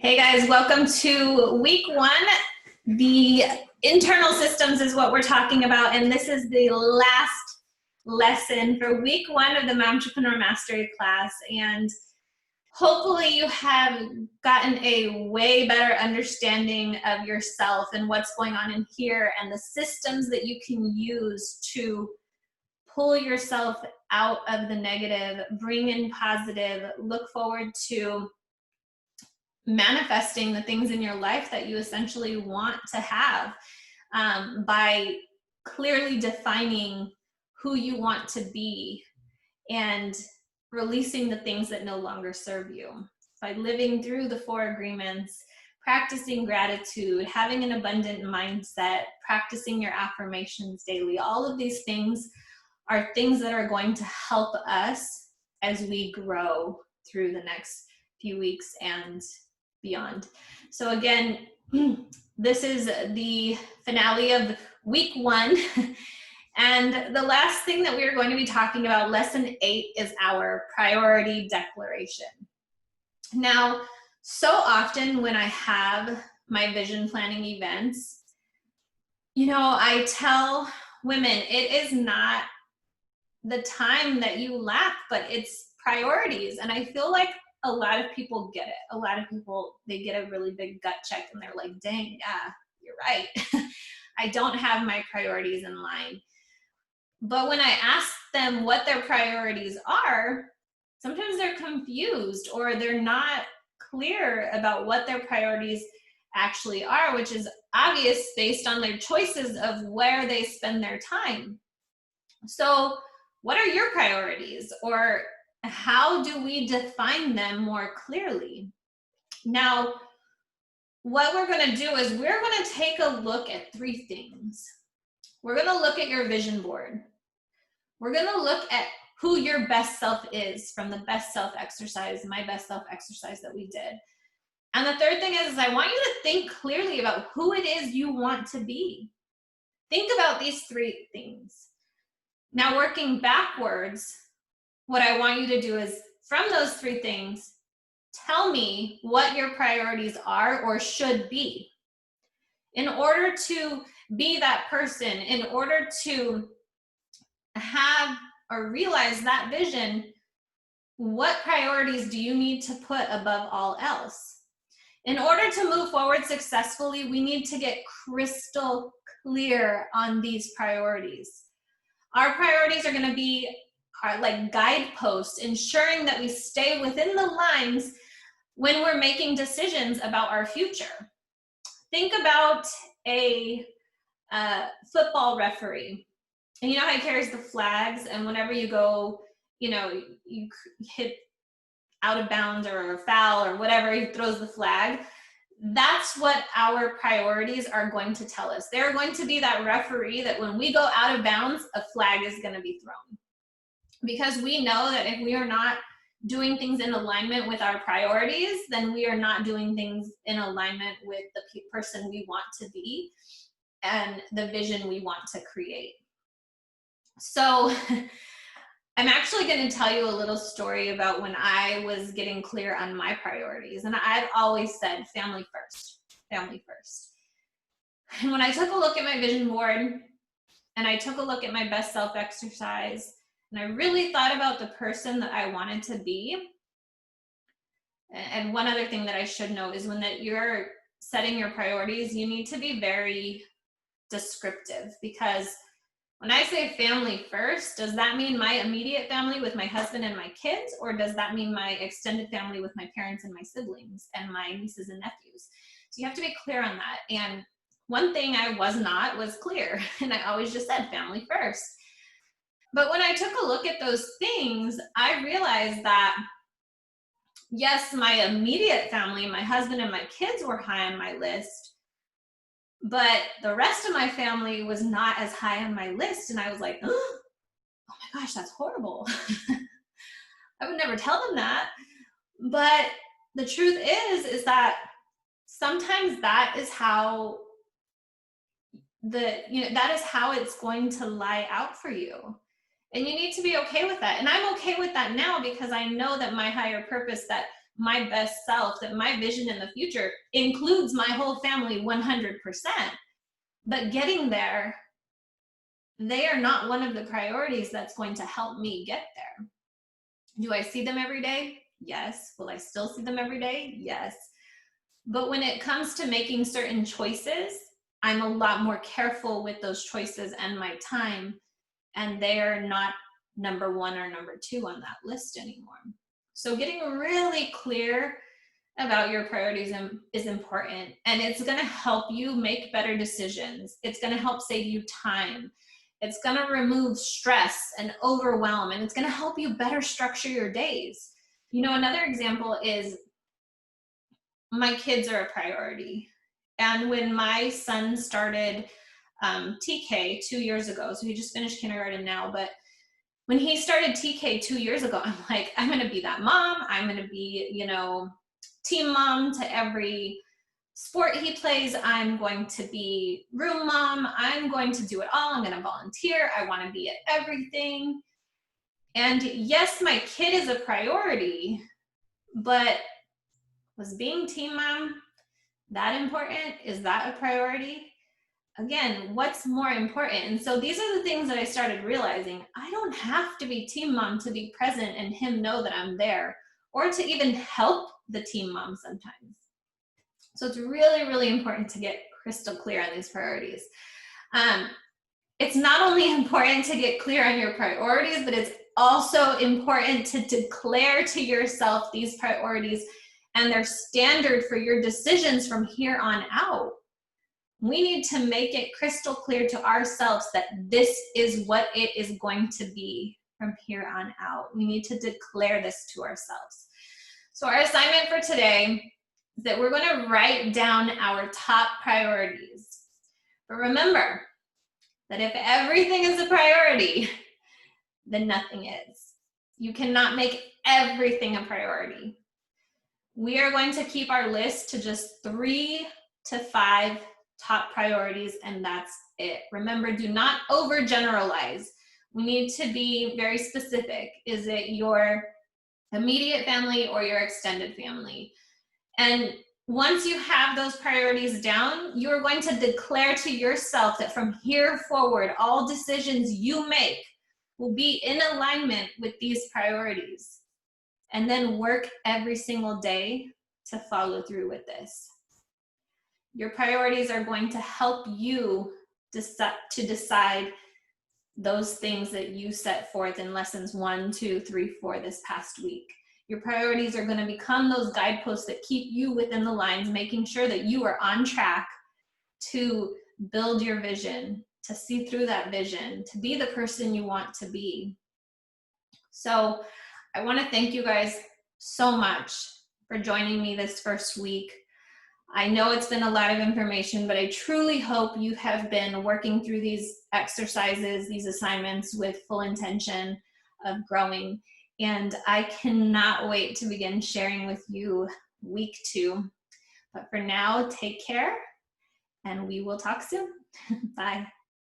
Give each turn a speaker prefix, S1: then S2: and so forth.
S1: Hey guys, welcome to week one. The internal systems is what we're talking about, and this is the last lesson for week one of the Momtrepreneur Mastery class. And hopefully you have gotten a way better understanding of yourself and what's going on in here and the systems that you can use to pull yourself out of the negative, bring in positive, look forward to manifesting the things in your life that you essentially want to have by clearly defining who you want to be and releasing the things that no longer serve you. By living through the 4 agreements, practicing gratitude, having an abundant mindset, practicing your affirmations daily. All of these things are things that are going to help us as we grow through the next few weeks and beyond. So again, this is the finale of week one. And the last thing that we are going to be talking about, lesson 8, is our priority declaration. Now, so often when I have my vision planning events, I tell women, it is not the time that you lack, but it's priorities. And I feel like a lot of people get it. A lot of people, they get a really big gut check and they're like, dang, yeah, you're right. I don't have my priorities in line. But when I ask them what their priorities are, sometimes they're confused or they're not clear about what their priorities actually are, which is obvious based on their choices of where they spend their time. So what are your priorities, or how do we define them more clearly? Now, what we're going to do is we're going to take a look at 3 things. We're going to look at your vision board. We're going to look at who your best self is from the best self exercise, my best self exercise that we did. And the third thing is I want you to think clearly about who it is you want to be. Think about these 3 things. Now, working backwards, what I want you to do is, from those 3 things, tell me what your priorities are or should be. In order to be that person, in order to have or realize that vision, what priorities do you need to put above all else? In order to move forward successfully, we need to get crystal clear on these priorities. Our priorities are going to be like guideposts, ensuring that we stay within the lines when we're making decisions about our future. Think about a football referee. And you know how he carries the flags, and whenever you go, you hit out of bounds or a foul or whatever, he throws the flag. That's what our priorities are going to tell us. They're going to be that referee that when we go out of bounds, a flag is going to be thrown. Because we know that if we are not doing things in alignment with our priorities, then we are not doing things in alignment with the person we want to be and the vision we want to create. So I'm actually going to tell you a little story about when I was getting clear on my priorities. And I've always said family first, family first. And when I took a look at my vision board and I took a look at my best self exercise, and I really thought about the person that I wanted to be. And one other thing that I should know is when you're setting your priorities, you need to be very descriptive, because when I say family first, does that mean my immediate family with my husband and my kids, or does that mean my extended family with my parents and my siblings and my nieces and nephews? So you have to be clear on that. And one thing I was clear, and I always just said family first. But when I took a look at those things, I realized that, yes, my immediate family, my husband and my kids were high on my list, but the rest of my family was not as high on my list. And I was like, oh my gosh, that's horrible. I would never tell them that. But the truth is that sometimes that is how that is how it's going to lie out for you. And you need to be okay with that. And I'm okay with that now, because I know that my higher purpose, that my best self, that my vision in the future includes my whole family 100%. But getting there, they are not one of the priorities that's going to help me get there. Do I see them every day? Yes. Will I still see them every day? Yes. But when it comes to making certain choices, I'm a lot more careful with those choices and my time, and they're not number one or number two on that list anymore. So getting really clear about your priorities is important, and it's going to help you make better decisions. It's going to help save you time. It's going to remove stress and overwhelm, and it's going to help you better structure your days. You know, another example is my kids are a priority. And when my son started TK 2 years ago, so he just finished kindergarten now, but when he started TK 2 years ago, I'm like, I'm going to be that mom. I'm going to be, you know, team mom to every sport he plays. I'm going to be room mom. I'm going to do it all. I'm going to volunteer. I want to be at everything. And yes, my kid is a priority, but was being team mom that important? Is that a priority? Again, what's more important? And so these are the things that I started realizing. I don't have to be team mom to be present and him know that I'm there, or to even help the team mom sometimes. So it's really, really important to get crystal clear on these priorities. It's not only important to get clear on your priorities, but it's also important to declare to yourself these priorities and their standard for your decisions from here on out. We need to make it crystal clear to ourselves that this is what it is going to be from here on out. We need to declare this to ourselves. So our assignment for today is that we're going to write down our top priorities. But remember that if everything is a priority, then nothing is. You cannot make everything a priority. We are going to keep our list to just 3 to 5 top priorities, and that's it. Remember, do not overgeneralize. We need to be very specific. Is it your immediate family or your extended family? And once you have those priorities down, you're going to declare to yourself that from here forward, all decisions you make will be in alignment with these priorities. And then work every single day to follow through with this. Your priorities are going to help you decide those things that you set forth in lessons 1, 2, 3, 4 this past week. Your priorities are going to become those guideposts that keep you within the lines, making sure that you are on track to build your vision, to see through that vision, to be the person you want to be. So I want to thank you guys so much for joining me this first week. I know it's been a lot of information, but I truly hope you have been working through these exercises, these assignments with full intention of growing. And I cannot wait to begin sharing with you week 2. But for now, take care, and we will talk soon. Bye.